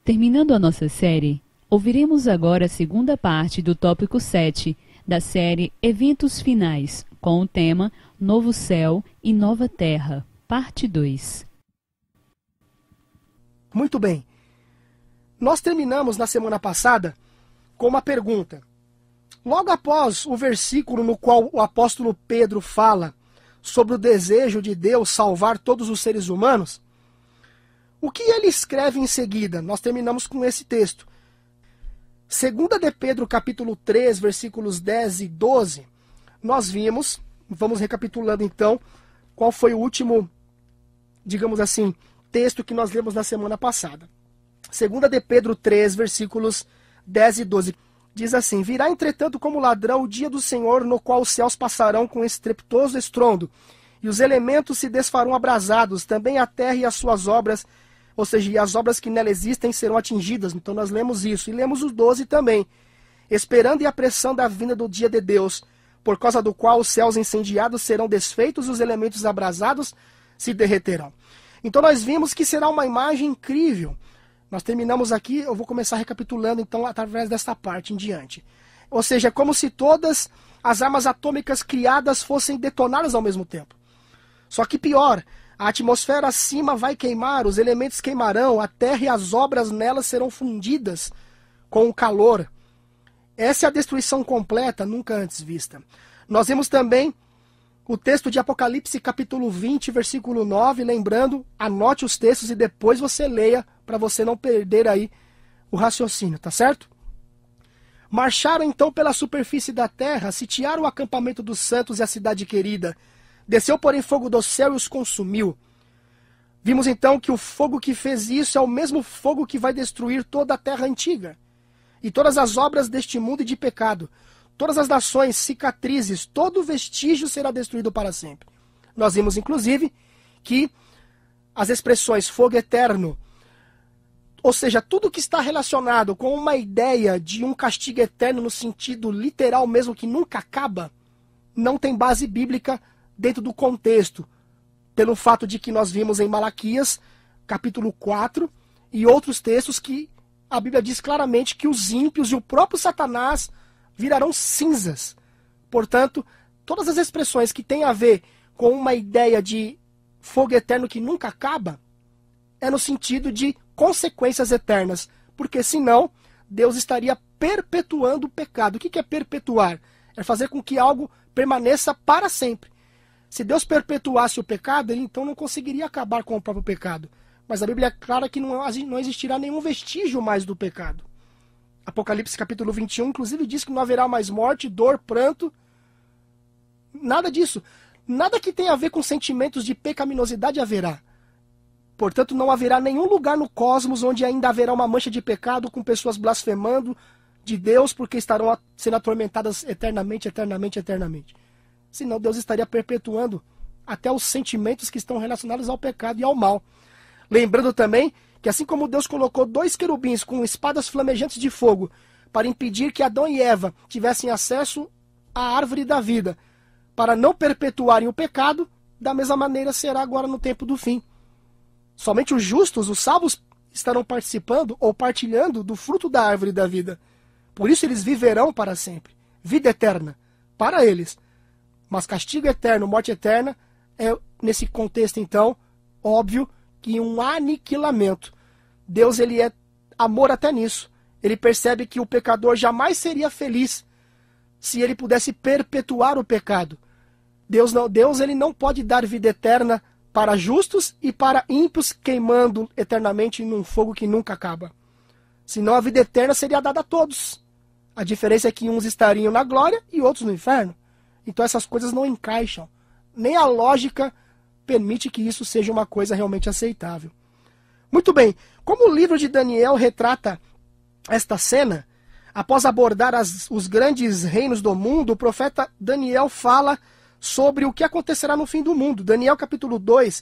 Terminando a nossa série, ouviremos agora a segunda parte do tópico 7 da série Eventos Finais, com o tema Novo Céu e Nova Terra, parte 2. Muito bem. Nós terminamos na semana passada com uma pergunta. Logo após o versículo no qual o apóstolo Pedro fala sobre o desejo de Deus salvar todos os seres humanos, o que ele escreve em seguida? Nós terminamos com esse texto. 2 de Pedro, capítulo 3, versículos 10 e 12, nós vimos, vamos recapitulando então, qual foi o último, digamos assim, texto que nós lemos na semana passada. 2 de Pedro 3, versículos 10 e 12, diz assim: Virá entretanto como ladrão o dia do Senhor, no qual os céus passarão com estrepitoso estrondo, e os elementos se desfarão abrasados, também a terra e as suas obras, ou seja, e as obras que nela existem serão atingidas. Então nós lemos isso, e lemos os 12 também. Esperando e apressando a vinda do dia de Deus, por causa do qual os céus incendiados serão desfeitos e os elementos abrasados se derreterão. Então nós vimos que será uma imagem incrível. Nós terminamos aqui, eu vou começar recapitulando então através desta parte em diante. Ou seja, como se todas as armas atômicas criadas fossem detonadas ao mesmo tempo. Só que pior, a atmosfera acima vai queimar, os elementos queimarão, a terra e as obras nelas serão fundidas com o calor. Essa é a destruição completa, nunca antes vista. Nós vimos também o texto de Apocalipse, capítulo 20, versículo 9, lembrando, anote os textos e depois você leia, para você não perder aí o raciocínio, tá certo? Marcharam então pela superfície da terra, sitiaram o acampamento dos santos e a cidade querida. Desceu, porém, fogo do céu e os consumiu. Vimos então que o fogo que fez isso é o mesmo fogo que vai destruir toda a terra antiga e todas as obras deste mundo e de pecado. Todas as nações, cicatrizes, todo vestígio será destruído para sempre. Nós vimos, inclusive, que as expressões fogo eterno, ou seja, tudo que está relacionado com uma ideia de um castigo eterno no sentido literal mesmo, que nunca acaba, não tem base bíblica dentro do contexto, pelo fato de que nós vimos em Malaquias, capítulo 4, e outros textos que a Bíblia diz claramente que os ímpios e o próprio Satanás virarão cinzas. Portanto, todas as expressões que têm a ver com uma ideia de fogo eterno que nunca acaba, é no sentido de consequências eternas, porque senão Deus estaria perpetuando o pecado. O que é perpetuar? É fazer com que algo permaneça para sempre. Se Deus perpetuasse o pecado, ele então não conseguiria acabar com o próprio pecado. Mas a Bíblia é clara que não existirá nenhum vestígio mais do pecado. Apocalipse capítulo 21, inclusive, diz que não haverá mais morte, dor, pranto. Nada disso. Nada que tenha a ver com sentimentos de pecaminosidade haverá. Portanto, não haverá nenhum lugar no cosmos onde ainda haverá uma mancha de pecado com pessoas blasfemando de Deus porque estarão sendo atormentadas eternamente, eternamente, eternamente. Senão Deus estaria perpetuando até os sentimentos que estão relacionados ao pecado e ao mal. Lembrando também que assim como Deus colocou 2 querubins com espadas flamejantes de fogo para impedir que Adão e Eva tivessem acesso à árvore da vida, para não perpetuarem o pecado, da mesma maneira será agora no tempo do fim. Somente os justos, os salvos, estarão participando ou partilhando do fruto da árvore da vida. Por isso eles viverão para sempre. Vida eterna para eles. Mas castigo eterno, morte eterna, é nesse contexto então, óbvio, que um aniquilamento. Deus, ele é amor até nisso. Ele percebe que o pecador jamais seria feliz se ele pudesse perpetuar o pecado. Deus ele não pode dar vida eterna para justos e para ímpios queimando eternamente num fogo que nunca acaba. Senão a vida eterna seria dada a todos. A diferença é que uns estariam na glória e outros no inferno. Então essas coisas não encaixam. Nem a lógica permite que isso seja uma coisa realmente aceitável. Muito bem, como o livro de Daniel retrata esta cena, após abordar os grandes reinos do mundo, o profeta Daniel fala sobre o que acontecerá no fim do mundo. Daniel capítulo 2,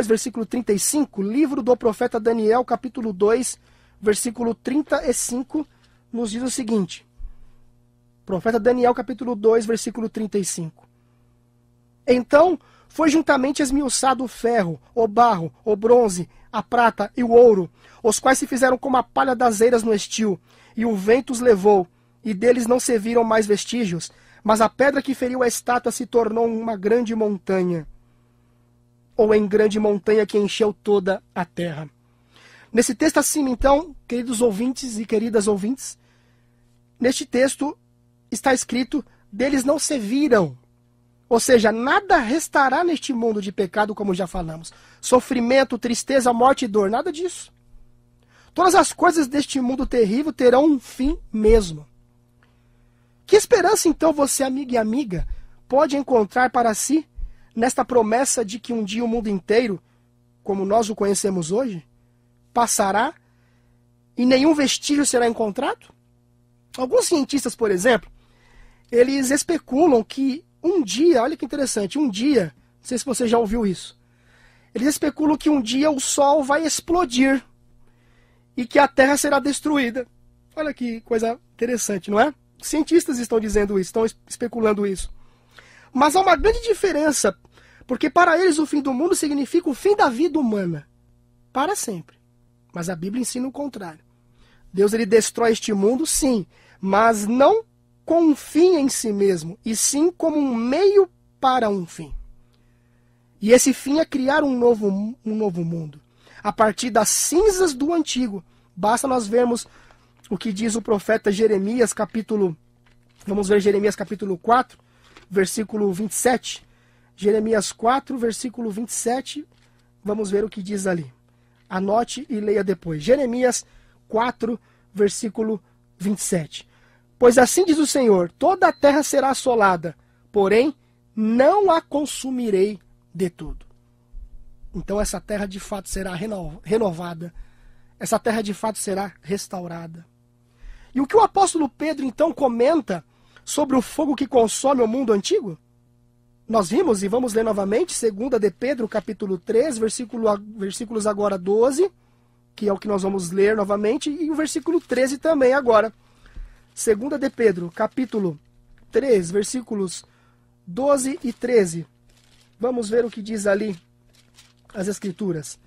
versículo 35, livro do profeta Daniel, capítulo 2, versículo 35, nos diz o seguinte. Profeta Daniel, capítulo 2, versículo 35. Então foi juntamente esmiuçado o ferro, o barro, o bronze, a prata e o ouro, os quais se fizeram como a palha das eiras no estio, e o vento os levou, e deles não se viram mais vestígios, mas a pedra que feriu a estátua se tornou uma grande montanha, ou em grande montanha que encheu toda a terra. Nesse texto acima, então, queridos ouvintes e queridas ouvintes, neste texto está escrito, deles não se viram. Ou seja, nada restará neste mundo de pecado, como já falamos. Sofrimento, tristeza, morte e dor, nada disso. Todas as coisas deste mundo terrível terão um fim mesmo. Que esperança, então, você, amigo e amiga, pode encontrar para si nesta promessa de que um dia o mundo inteiro, como nós o conhecemos hoje, passará e nenhum vestígio será encontrado? Alguns cientistas, por exemplo, eles especulam que um dia, olha que interessante, um dia, não sei se você já ouviu isso, eles especulam que um dia o Sol vai explodir e que a Terra será destruída. Olha que coisa interessante, não é? Cientistas estão dizendo isso, estão especulando isso. Mas há uma grande diferença, porque para eles o fim do mundo significa o fim da vida humana, para sempre. Mas a Bíblia ensina o contrário. Deus ele destrói este mundo, sim, mas não com um fim em si mesmo, e sim como um meio para um fim. E esse fim é criar um novo mundo, a partir das cinzas do antigo. Basta nós vermos o que diz o profeta Jeremias, vamos ver Jeremias capítulo 4, versículo 27. Jeremias 4, versículo 27, vamos ver o que diz ali. Anote e leia depois. Jeremias 4, versículo 27. Pois assim diz o Senhor, toda a terra será assolada, porém não a consumirei de tudo. Então essa terra de fato será renovada, essa terra de fato será restaurada. E o que o apóstolo Pedro então comenta sobre o fogo que consome o mundo antigo? Nós vimos, e vamos ler novamente, 2 de Pedro, capítulo 3, versículos agora 12, que é o que nós vamos ler novamente, e o versículo 13 também agora. 2 de Pedro, capítulo 3, versículos 12 e 13. Vamos ver o que diz ali as Escrituras.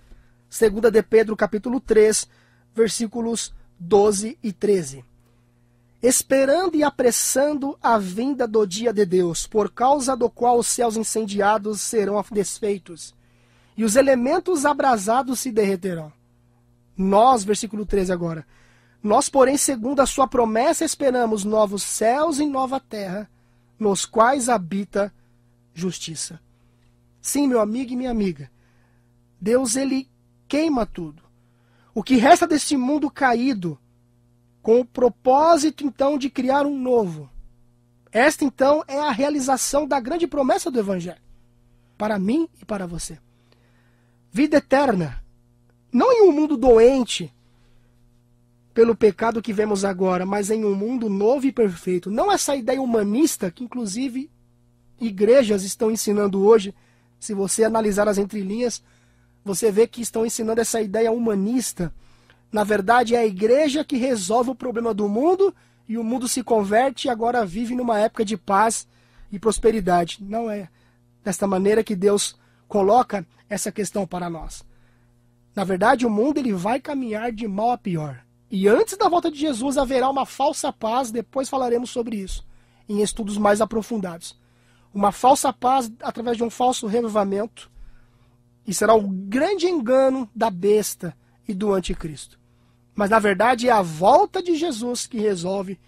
2 de Pedro, capítulo 3, versículos 12 e 13. Esperando e apressando a vinda do dia de Deus, por causa do qual os céus incendiados serão desfeitos, e os elementos abrasados se derreterão. Nós, versículo 13 agora, nós, porém, segundo a sua promessa, esperamos novos céus e nova terra, nos quais habita justiça. Sim, meu amigo e minha amiga, Deus, ele queima tudo. O que resta deste mundo caído, com o propósito, então, de criar um novo. Esta, então, é a realização da grande promessa do Evangelho, para mim e para você. Vida eterna, não em um mundo doente, pelo pecado que vemos agora, mas em um mundo novo e perfeito. Não essa ideia humanista, que inclusive igrejas estão ensinando hoje. Se você analisar as entrelinhas, você vê que estão ensinando essa ideia humanista. Na verdade, é a igreja que resolve o problema do mundo e o mundo se converte e agora vive numa época de paz e prosperidade. Não é desta maneira que Deus coloca essa questão para nós. Na verdade, o mundo ele vai caminhar de mal a pior. E antes da volta de Jesus haverá uma falsa paz, depois falaremos sobre isso, em estudos mais aprofundados. Uma falsa paz através de um falso revivamento, e será o grande engano da besta e do anticristo. Mas na verdade é a volta de Jesus que resolve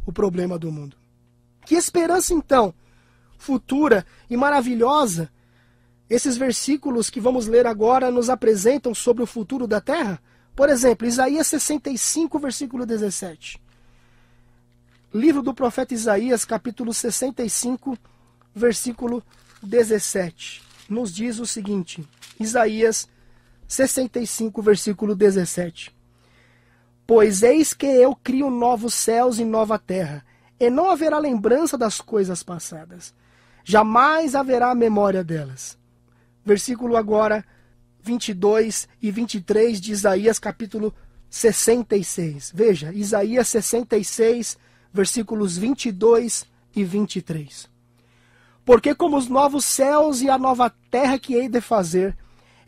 o problema do mundo. Que esperança então, futura e maravilhosa, esses versículos que vamos ler agora nos apresentam sobre o futuro da terra? Por exemplo, Isaías 65, versículo 17. Livro do profeta Isaías, capítulo 65, versículo 17. Nos diz o seguinte, Isaías 65, versículo 17. Pois eis que eu crio novos céus e nova terra, e não haverá lembrança das coisas passadas. Jamais haverá memória delas. Versículo agora 22 e 23 de Isaías capítulo 66. Veja, Isaías 66, versículos 22 e 23. Porque como os novos céus e a nova terra que hei de fazer,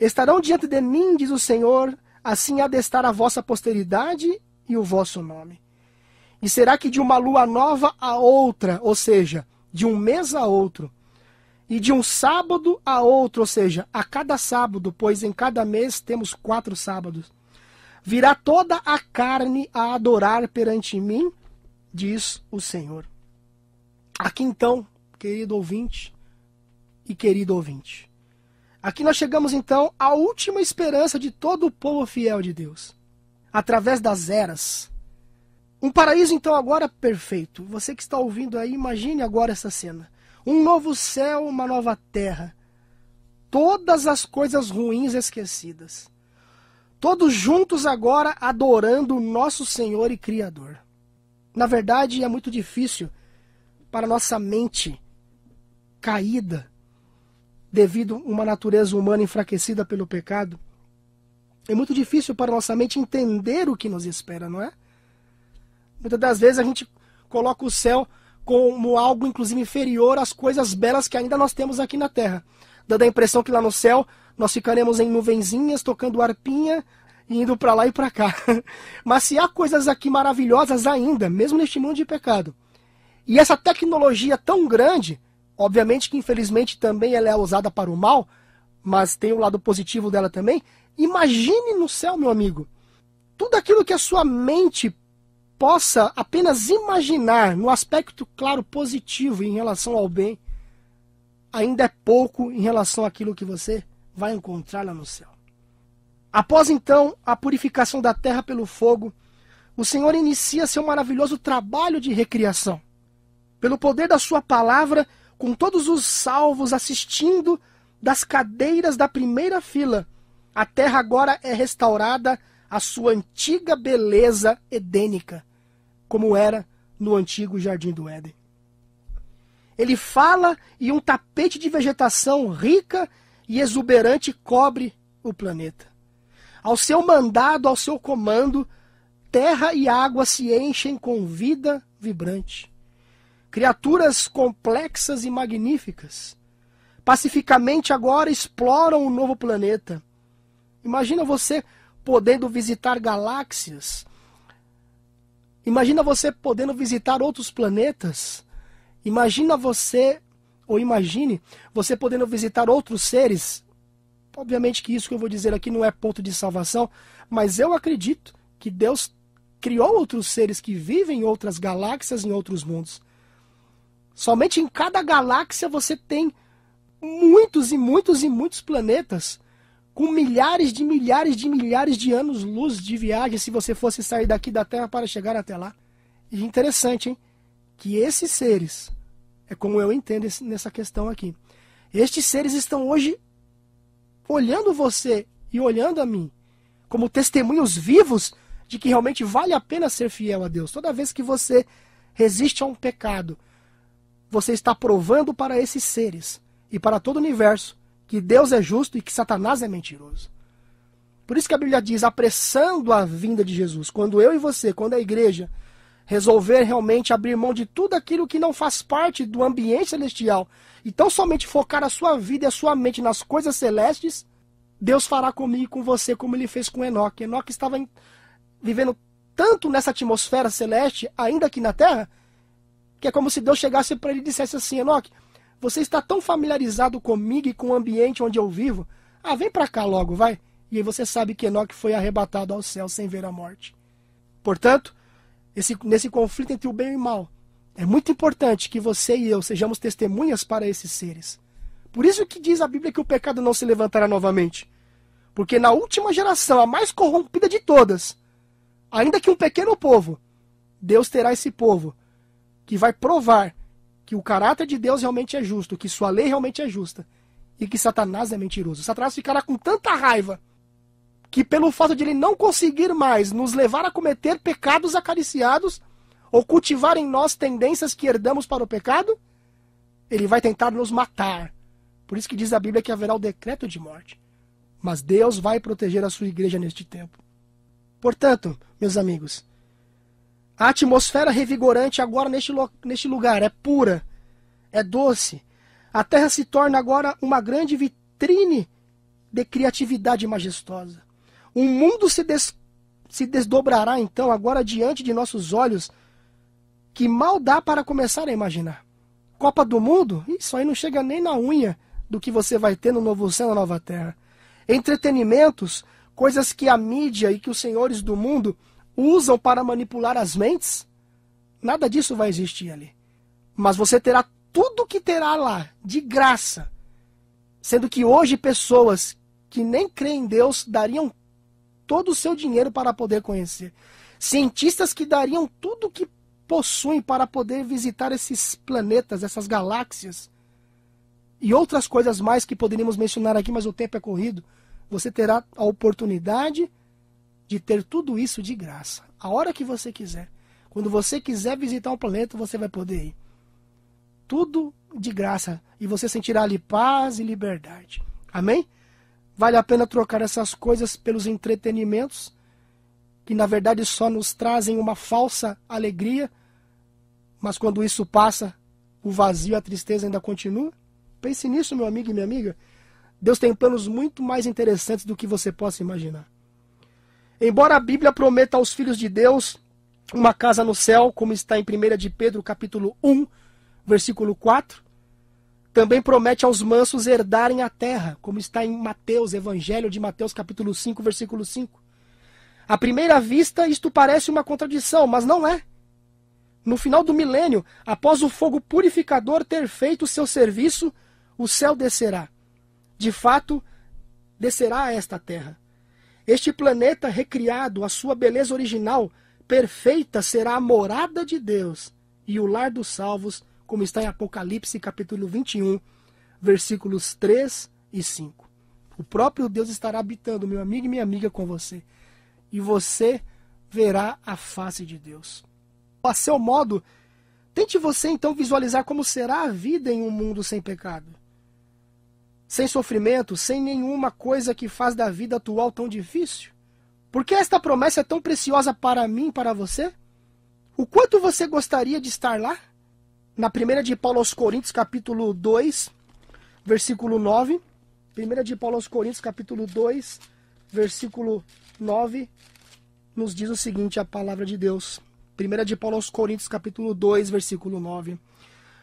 Estarão diante de mim, diz o Senhor, assim há de estar a vossa posteridade e o vosso nome. E será que de uma lua nova a outra, ou seja, de um mês a outro, e de um sábado a outro, ou seja, a cada sábado, pois em cada mês temos 4 sábados, virá toda a carne a adorar perante mim, diz o Senhor. Aqui então, querido ouvinte e querido ouvinte, aqui nós chegamos então à última esperança de todo o povo fiel de Deus. Através das eras. Um paraíso então agora perfeito. Você que está ouvindo aí, imagine agora essa cena. Um novo céu, uma nova terra. Todas as coisas ruins esquecidas. Todos juntos agora adorando o nosso Senhor e Criador. Na verdade, é muito difícil para nossa mente caída, devido a uma natureza humana enfraquecida pelo pecado, é muito difícil para nossa mente entender o que nos espera, não é? Muitas das vezes a gente coloca o céu como algo, inclusive, inferior às coisas belas que ainda nós temos aqui na Terra, dando a impressão que lá no céu nós ficaremos em nuvenzinhas, tocando harpinha e indo para lá e para cá. Mas se há coisas aqui maravilhosas ainda, mesmo neste mundo de pecado, e essa tecnologia tão grande, obviamente que infelizmente também ela é usada para o mal, mas tem o lado positivo dela também. Imagine no céu, meu amigo, tudo aquilo que a sua mente possa apenas imaginar no aspecto, claro, positivo em relação ao bem, ainda é pouco em relação àquilo que você vai encontrar lá no céu. Após então a purificação da terra pelo fogo, o Senhor inicia seu maravilhoso trabalho de recriação. Pelo poder da sua palavra, com todos os salvos assistindo das cadeiras da primeira fila, a terra agora é restaurada à sua antiga beleza edênica, como era no antigo Jardim do Éden. Ele fala e um tapete de vegetação rica e exuberante cobre o planeta. Ao seu mandado, ao seu comando, terra e água se enchem com vida vibrante. Criaturas complexas e magníficas, pacificamente agora exploram o novo planeta. Imagina você podendo visitar galáxias. Imagina você podendo visitar outros planetas. Imagine você podendo visitar outros seres. Obviamente que isso que eu vou dizer aqui não é ponto de salvação, mas eu acredito que Deus criou outros seres que vivem em outras galáxias, em outros mundos. Somente em cada galáxia você tem muitos e muitos e muitos planetas, com milhares de anos-luz de viagem, se você fosse sair daqui da Terra para chegar até lá. E interessante, hein? Que esses seres, é como eu entendo nessa questão aqui, estes seres estão hoje olhando você e olhando a mim, como testemunhos vivos de que realmente vale a pena ser fiel a Deus. Toda vez que você resiste a um pecado, você está provando para esses seres e para todo o universo que Deus é justo e que Satanás é mentiroso. Por isso que a Bíblia diz, apressando a vinda de Jesus, quando eu e você, quando a igreja resolver realmente abrir mão de tudo aquilo que não faz parte do ambiente celestial e tão somente focar a sua vida e a sua mente nas coisas celestes, Deus fará comigo e com você como ele fez com Enoque. Enoque estava vivendo tanto nessa atmosfera celeste, ainda aqui na terra, que é como se Deus chegasse para ele e dissesse assim, Enoque, você está tão familiarizado comigo e com o ambiente onde eu vivo, vem para cá logo, vai. E aí você sabe que Enoque foi arrebatado ao céu sem ver a morte. Portanto, nesse conflito entre o bem e o mal, é muito importante que você e eu sejamos testemunhas para esses seres. Por isso que diz a Bíblia que o pecado não se levantará novamente. Porque na última geração, a mais corrompida de todas, ainda que um pequeno povo, Deus terá esse povo que vai provar que o caráter de Deus realmente é justo, que sua lei realmente é justa e que Satanás é mentiroso. Satanás ficará com tanta raiva que pelo fato de ele não conseguir mais nos levar a cometer pecados acariciados ou cultivar em nós tendências que herdamos para o pecado, ele vai tentar nos matar. Por isso que diz a Bíblia que haverá o decreto de morte. Mas Deus vai proteger a sua igreja neste tempo. Portanto, meus amigos, a atmosfera revigorante agora neste lugar é pura, é doce. A terra se torna agora uma grande vitrine de criatividade majestosa. O mundo se desdobrará, então, agora diante de nossos olhos, que mal dá para começar a imaginar. Copa do Mundo? Isso aí não chega nem na unha do que você vai ter no novo céu e na nova terra. Entretenimentos, coisas que a mídia e que os senhores do mundo usam para manipular as mentes, nada disso vai existir ali. Mas você terá tudo que terá lá, de graça. Sendo que hoje pessoas que nem creem em Deus dariam todo o seu dinheiro para poder conhecer. Cientistas que dariam tudo o que possuem para poder visitar esses planetas, essas galáxias. E outras coisas mais que poderíamos mencionar aqui, mas o tempo é corrido. Você terá a oportunidade de ter tudo isso de graça. A hora que você quiser. Quando você quiser visitar um planeta, você vai poder ir. Tudo de graça. E você sentirá ali paz e liberdade. Amém? Vale a pena trocar essas coisas pelos entretenimentos, que na verdade só nos trazem uma falsa alegria, mas quando isso passa, o vazio, a tristeza ainda continua? Pense nisso, meu amigo e minha amiga. Deus tem planos muito mais interessantes do que você possa imaginar. Embora a Bíblia prometa aos filhos de Deus uma casa no céu, como está em 1 de Pedro, capítulo 1, versículo 4, também promete aos mansos herdarem a terra, como está em Mateus, Evangelho de Mateus, capítulo 5, versículo 5. À primeira vista, isto parece uma contradição, mas não é. No final do milênio, após o fogo purificador ter feito o seu serviço, o céu descerá. De fato, descerá a esta terra. Este planeta recriado, a sua beleza original, perfeita, será a morada de Deus e o lar dos salvos, como está em Apocalipse, capítulo 21, versículos 3 e 5. O próprio Deus estará habitando, meu amigo e minha amiga, com você. E você verá a face de Deus. A seu modo, tente você então visualizar como será a vida em um mundo sem pecado. Sem sofrimento, sem nenhuma coisa que faz da vida atual tão difícil. Por que esta promessa é tão preciosa para mim e para você? O quanto você gostaria de estar lá? Na 1 de Paulo aos Coríntios, capítulo 2, versículo 9. 1 de Paulo aos Coríntios, capítulo 2, versículo 9, nos diz o seguinte, a palavra de Deus. 1 de Paulo aos Coríntios, capítulo 2, versículo 9.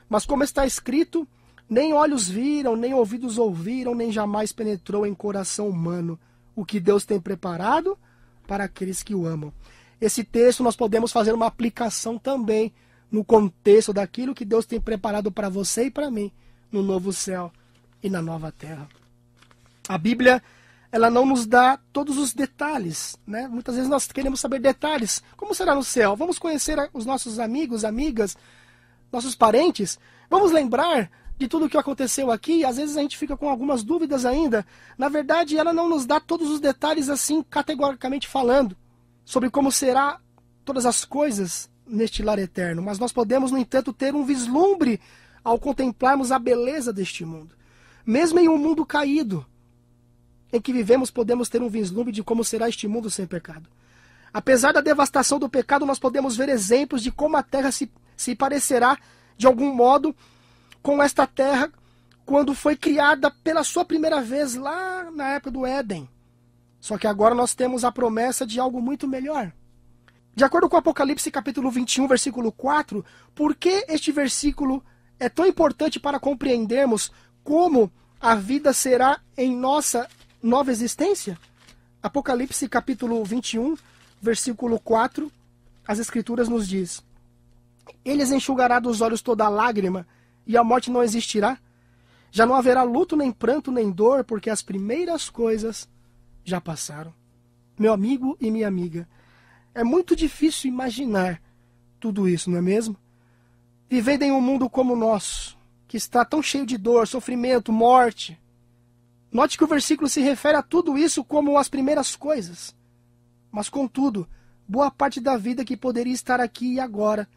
Mas como está escrito, nem olhos viram, nem ouvidos ouviram, nem jamais penetrou em coração humano o que Deus tem preparado para aqueles que o amam. Esse texto nós podemos fazer uma aplicação também no contexto daquilo que Deus tem preparado para você e para mim no novo céu e na nova terra. A Bíblia, ela não nos dá todos os detalhes, né? Muitas vezes nós queremos saber detalhes. Como será no céu? Vamos conhecer os nossos amigos, amigas, nossos parentes? Vamos lembrar de tudo o que aconteceu aqui? Às vezes a gente fica com algumas dúvidas ainda. Na verdade, ela não nos dá todos os detalhes assim, categoricamente falando, sobre como será todas as coisas neste lar eterno. Mas nós podemos, no entanto, ter um vislumbre ao contemplarmos a beleza deste mundo. Mesmo em um mundo caído, em que vivemos, podemos ter um vislumbre de como será este mundo sem pecado. Apesar da devastação do pecado, nós podemos ver exemplos de como a terra se parecerá, de algum modo, com esta terra quando foi criada pela sua primeira vez lá na época do Éden. Só que agora nós temos a promessa de algo muito melhor. De acordo com Apocalipse capítulo 21, versículo 4, por que este versículo é tão importante para compreendermos como a vida será em nossa nova existência? Apocalipse capítulo 21, versículo 4, as Escrituras nos diz: Eles enxugará dos olhos toda lágrima, e a morte não existirá. Já não haverá luto, nem pranto, nem dor, porque as primeiras coisas já passaram. Meu amigo e minha amiga, é muito difícil imaginar tudo isso, não é mesmo? Vivendo em um mundo como o nosso, que está tão cheio de dor, sofrimento, morte. Note que o versículo se refere a tudo isso como as primeiras coisas. Mas, contudo, boa parte da vida que poderia estar aqui e agora,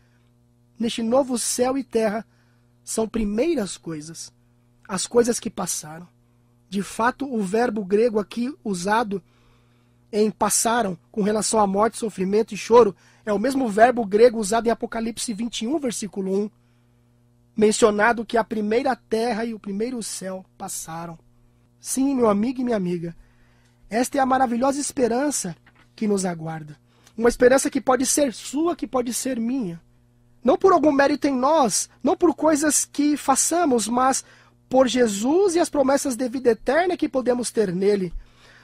neste novo céu e terra, são primeiras coisas. As coisas que passaram. De fato, o verbo grego aqui usado em passaram, com relação à morte, sofrimento e choro, é o mesmo verbo grego usado em Apocalipse 21, versículo 1, mencionado que a primeira terra e o primeiro céu passaram. Sim, meu amigo e minha amiga, esta é a maravilhosa esperança que nos aguarda. Uma esperança que pode ser sua, que pode ser minha. Não por algum mérito em nós, não por coisas que façamos, mas por Jesus e as promessas de vida eterna que podemos ter nele.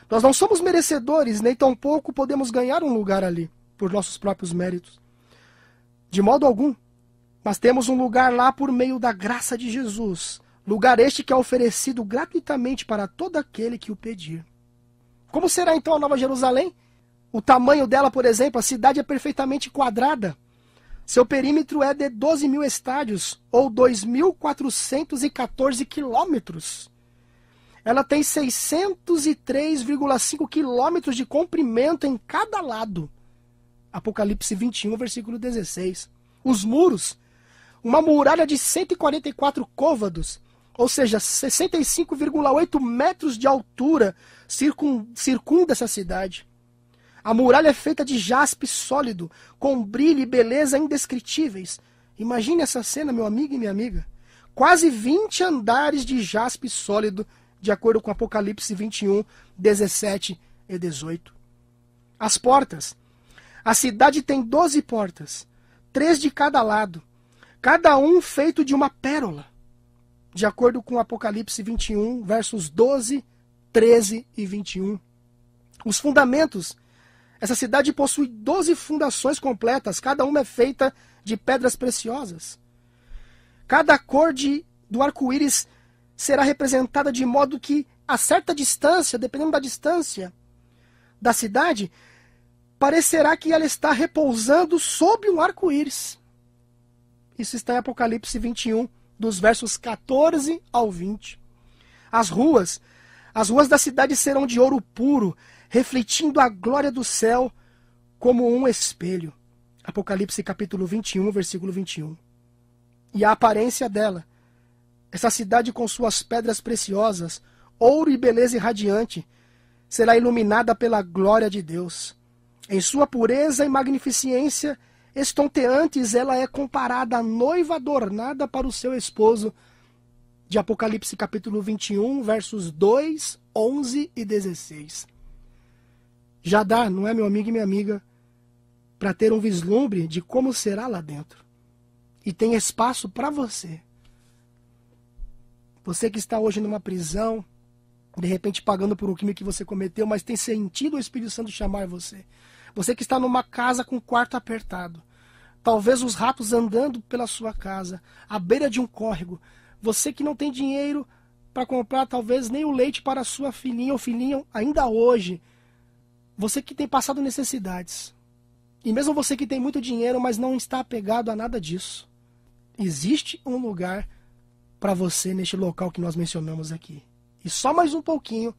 Nós não somos merecedores, nem tampouco podemos ganhar um lugar ali, por nossos próprios méritos. De modo algum. Mas temos um lugar lá por meio da graça de Jesus. Lugar este que é oferecido gratuitamente para todo aquele que o pedir. Como será então a Nova Jerusalém? O tamanho dela, por exemplo, a cidade é perfeitamente quadrada. Seu perímetro é de 12.000 estádios, ou 2.414 quilômetros. Ela tem 603,5 quilômetros de comprimento em cada lado. Apocalipse 21, versículo 16. Os muros, uma muralha de 144 côvados, ou seja, 65,8 metros de altura, circunda essa cidade. A muralha é feita de jaspe sólido, com brilho e beleza indescritíveis. Imagine essa cena, meu amigo e minha amiga. Quase 20 andares de jaspe sólido, de acordo com Apocalipse 21, 17 e 18. As portas. A cidade tem 12 portas, 3 de cada lado, cada um feito de uma pérola, de acordo com Apocalipse 21, versos 12, 13 e 21. Os fundamentos. Essa cidade possui 12 fundações completas, cada uma é feita de pedras preciosas. Cada cor do arco-íris será representada de modo que, a certa distância, dependendo da distância da cidade, parecerá que ela está repousando sob um arco-íris. Isso está em Apocalipse 21, dos versos 14 ao 20. As ruas da cidade serão de ouro puro, refletindo a glória do céu como um espelho. Apocalipse capítulo 21, versículo 21. E a aparência dela, essa cidade com suas pedras preciosas, ouro e beleza irradiante, será iluminada pela glória de Deus. Em sua pureza e magnificência estonteantes, ela é comparada à noiva adornada para o seu esposo, de Apocalipse capítulo 21, versos 2, 11 e 16. Já dá, não é, meu amigo e minha amiga, para ter um vislumbre de como será lá dentro. E tem espaço para você. Você que está hoje numa prisão, de repente pagando por um crime que você cometeu, mas tem sentido o Espírito Santo chamar você. Você que está numa casa com quarto apertado, talvez os ratos andando pela sua casa, à beira de um córrego. Você que não tem dinheiro para comprar talvez nem o leite para a sua filhinha ou filhinho ainda hoje. Você que tem passado necessidades. E mesmo você que tem muito dinheiro, mas não está apegado a nada disso. Existe um lugar para você neste local que nós mencionamos aqui. E só mais um pouquinho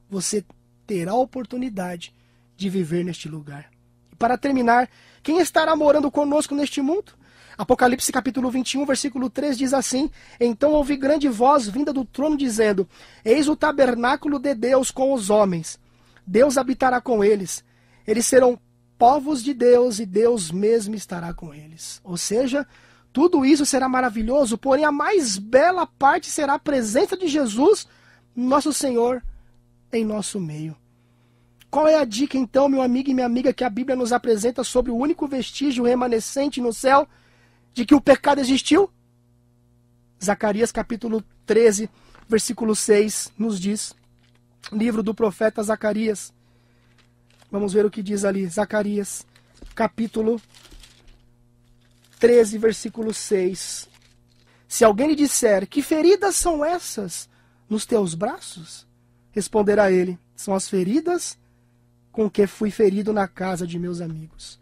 você terá a oportunidade de viver neste lugar. E para terminar, quem estará morando conosco neste mundo? Apocalipse capítulo 21, versículo 3 diz assim: Então ouvi grande voz vinda do trono dizendo: Eis o tabernáculo de Deus com os homens. Deus habitará com eles. Eles serão povos de Deus e Deus mesmo estará com eles. Ou seja, tudo isso será maravilhoso, porém a mais bela parte será a presença de Jesus, nosso Senhor, em nosso meio. Qual é a dica então, meu amigo e minha amiga, que a Bíblia nos apresenta sobre o único vestígio remanescente no céu de que o pecado existiu? Zacarias capítulo 13, versículo 6 nos diz, livro do profeta Zacarias. Vamos ver o que diz ali, Zacarias capítulo 13, versículo 6. Se alguém lhe disser, que feridas são essas nos teus braços? Responderá ele, são as feridas com que fui ferido na casa de meus amigos.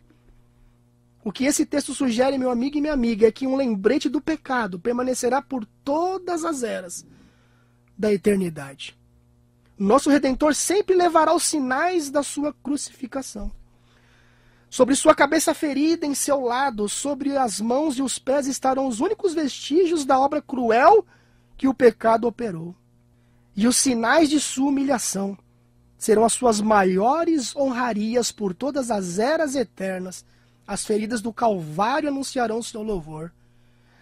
O que esse texto sugere, meu amigo e minha amiga, é que um lembrete do pecado permanecerá por todas as eras da eternidade. Nosso Redentor sempre levará os sinais da sua crucificação. Sobre sua cabeça ferida em seu lado, sobre as mãos e os pés estarão os únicos vestígios da obra cruel que o pecado operou. E os sinais de sua humilhação serão as suas maiores honrarias por todas as eras eternas. As feridas do Calvário anunciarão seu louvor.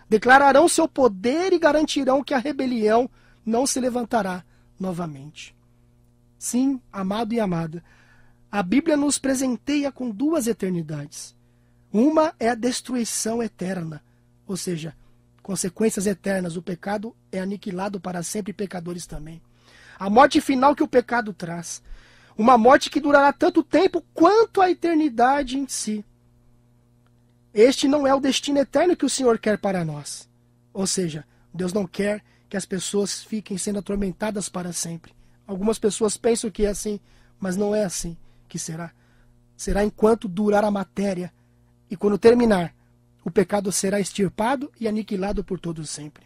Declararão seu poder e garantirão que a rebelião não se levantará novamente. Sim, amado e amada, a Bíblia nos presenteia com duas eternidades. Uma é a destruição eterna, ou seja, consequências eternas. O pecado é aniquilado para sempre, pecadores também. A morte final que o pecado traz. Uma morte que durará tanto tempo quanto a eternidade em si. Este não é o destino eterno que o Senhor quer para nós. Ou seja, Deus não quer que as pessoas fiquem sendo atormentadas para sempre. Algumas pessoas pensam que é assim, mas não é assim que será. Será enquanto durar a matéria, e quando terminar, o pecado será extirpado e aniquilado por todos sempre.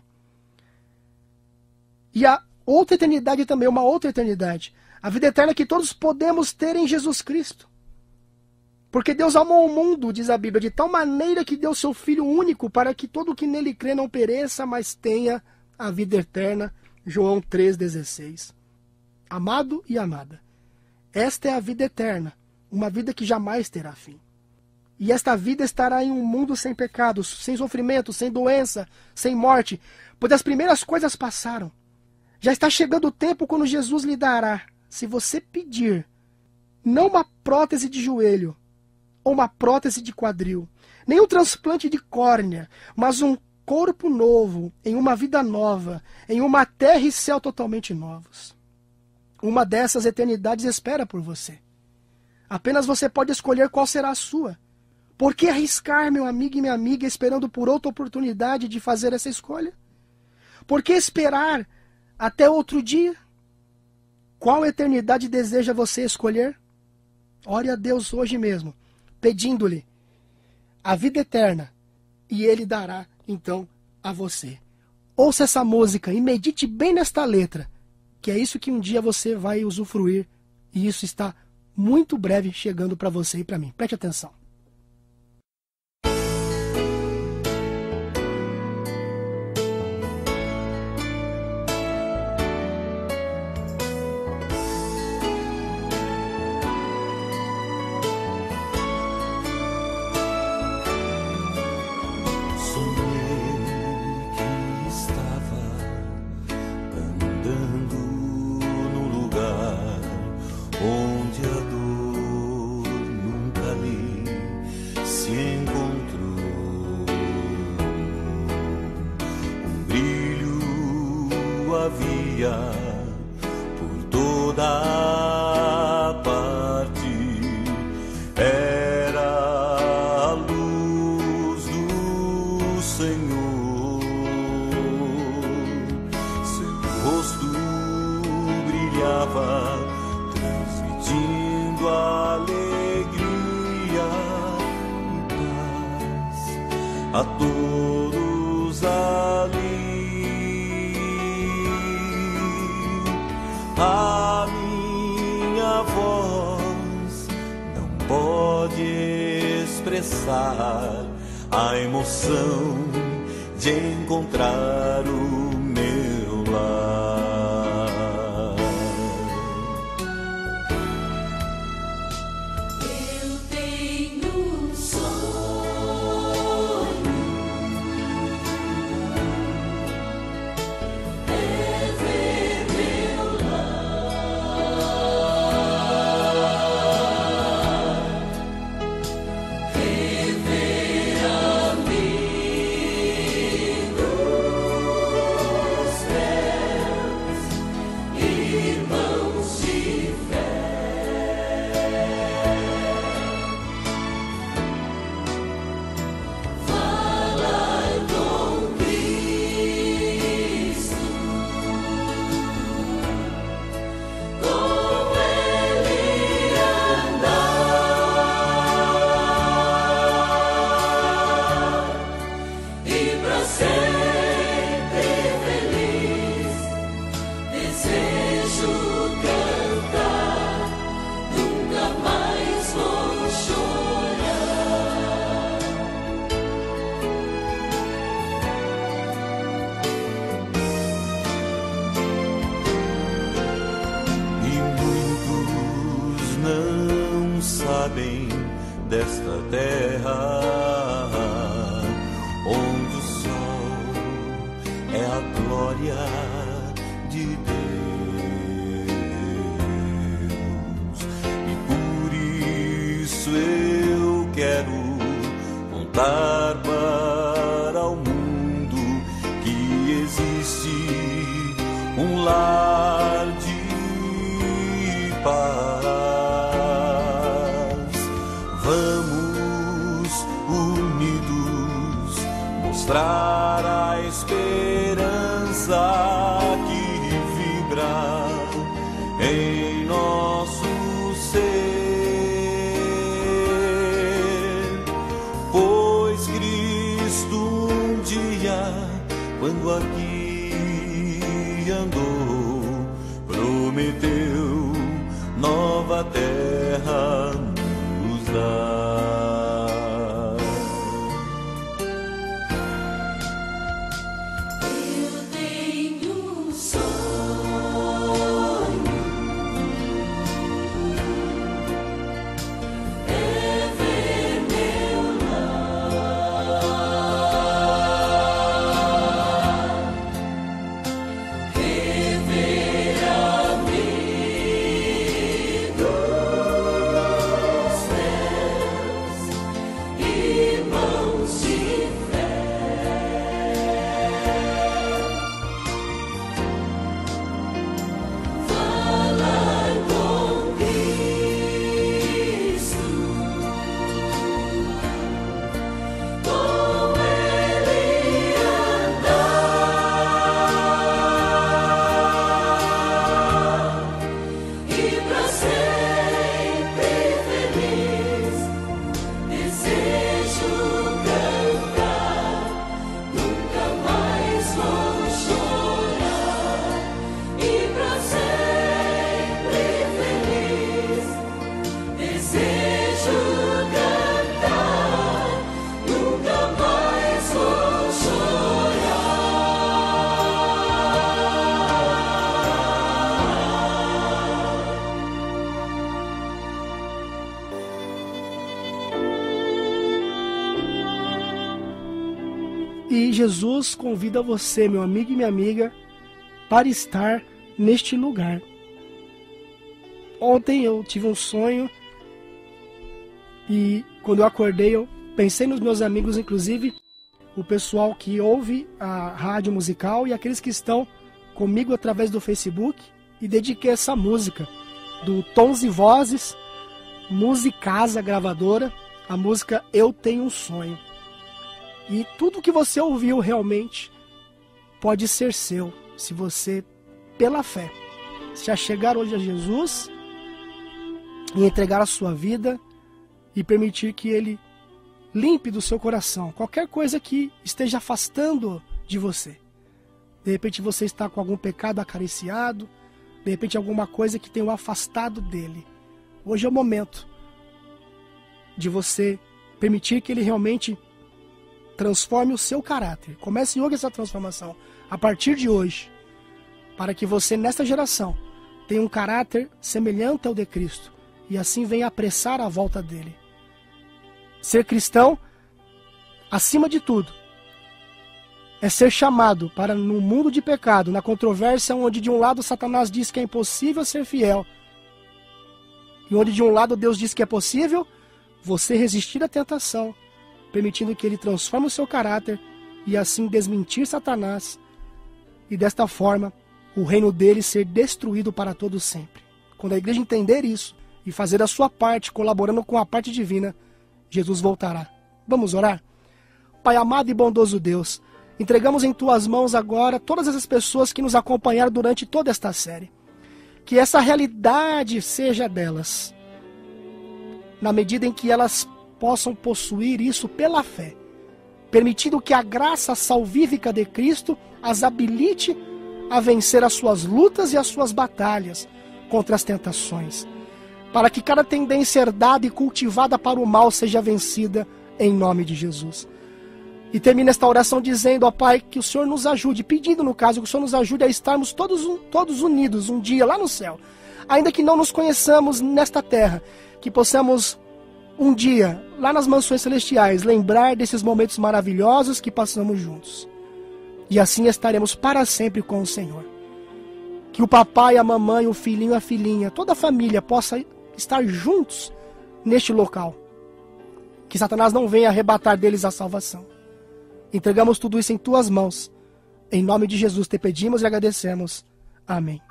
E a outra eternidade também, uma outra eternidade. A vida eterna que todos podemos ter em Jesus Cristo. Porque Deus amou o mundo, diz a Bíblia, de tal maneira que deu seu Filho único para que todo o que nele crê não pereça, mas tenha a vida eterna. João 3,16. Amado e amada, esta é a vida eterna, uma vida que jamais terá fim. E esta vida estará em um mundo sem pecados, sem sofrimento, sem doença, sem morte, pois as primeiras coisas passaram. Já está chegando o tempo quando Jesus lhe dará, se você pedir, não uma prótese de joelho, ou uma prótese de quadril, nem um transplante de córnea, mas um corpo novo, em uma vida nova, em uma terra e céu totalmente novos. Uma dessas eternidades espera por você. Apenas você pode escolher qual será a sua. Por que arriscar, meu amigo e minha amiga, esperando por outra oportunidade de fazer essa escolha? Por que esperar até outro dia? Qual eternidade deseja você escolher? Ore a Deus hoje mesmo, pedindo-lhe a vida eterna, e Ele dará, então, a você. Ouça essa música e medite bem nesta letra, que é isso que um dia você vai usufruir, e isso está muito breve chegando para você e para mim. Preste atenção. Por toda a parte, era a luz do Senhor. Seu rosto brilhava, transmitindo alegria e paz a todos ali. A minha voz não pode expressar a emoção de encontrar o meu lar. Eu tenho um sonho, é ver meu desta terra, onde o sol é a glória de Deus. quero contar para o mundo que existe um lar de paz. Vamos unidos mostrar a esperança que vibra em nosso ser, pois Cristo um dia, quando aqui andou, prometeu nova terra nos dar. Eu tenho um sonho, é ver meu lar, rever amigos meus, irmãos de falar com Cristo, com Ele andar e pra sempre feliz desejo cantar, nunca mais vou chorar e pra sempre feliz desejo cantar, nunca mais vou chorar. E Jesus convida você, meu amigo e minha amiga, para estar neste lugar. Ontem eu tive um sonho e quando eu acordei eu pensei nos meus amigos, inclusive o pessoal que ouve a rádio musical e aqueles que estão comigo através do Facebook, e dediquei essa música do Tons e Vozes, Musicasa Gravadora, a música Eu Tenho um Sonho. E tudo que você ouviu realmente pode ser seu, se você, pela fé, se achegar hoje a Jesus e entregar a sua vida e permitir que Ele limpe do seu coração qualquer coisa que esteja afastando de você. De repente você está com algum pecado acariciado, de repente alguma coisa que tem o afastado dele. Hoje é o momento de você permitir que Ele realmente transforme o seu caráter. Comece hoje essa transformação, a partir de hoje, para que você, nesta geração, tenha um caráter semelhante ao de Cristo, e assim venha apressar a volta dele. Ser cristão, acima de tudo, é ser chamado para, no mundo de pecado, na controvérsia onde de um lado Satanás diz que é impossível ser fiel, e onde de um lado Deus diz que é possível, você resistir à tentação, permitindo que ele transforme o seu caráter e assim desmentir Satanás, e desta forma o reino dele ser destruído para todo sempre. Quando a igreja entender isso e fazer a sua parte, colaborando com a parte divina, Jesus voltará. Vamos orar? Pai amado e bondoso Deus, entregamos em tuas mãos agora todas essas pessoas que nos acompanharam durante toda esta série. Que essa realidade seja delas, na medida em que elas possam possuir isso pela fé, permitindo que a graça salvífica de Cristo as habilite a vencer as suas lutas e as suas batalhas contra as tentações, para que cada tendência herdada e cultivada para o mal seja vencida em nome de Jesus. E termina esta oração dizendo, ó Pai, que o Senhor nos ajude, pedindo no caso, que o Senhor nos ajude a estarmos todos unidos um dia lá no céu, ainda que não nos conheçamos nesta terra, que possamos um dia, lá nas mansões celestiais, lembrar desses momentos maravilhosos que passamos juntos. E assim estaremos para sempre com o Senhor. Que o papai, a mamãe, o filhinho, a filhinha, toda a família possa estar juntos neste local. que Satanás não venha arrebatar deles a salvação. Entregamos tudo isso em tuas mãos. Em nome de Jesus te pedimos e agradecemos. Amém.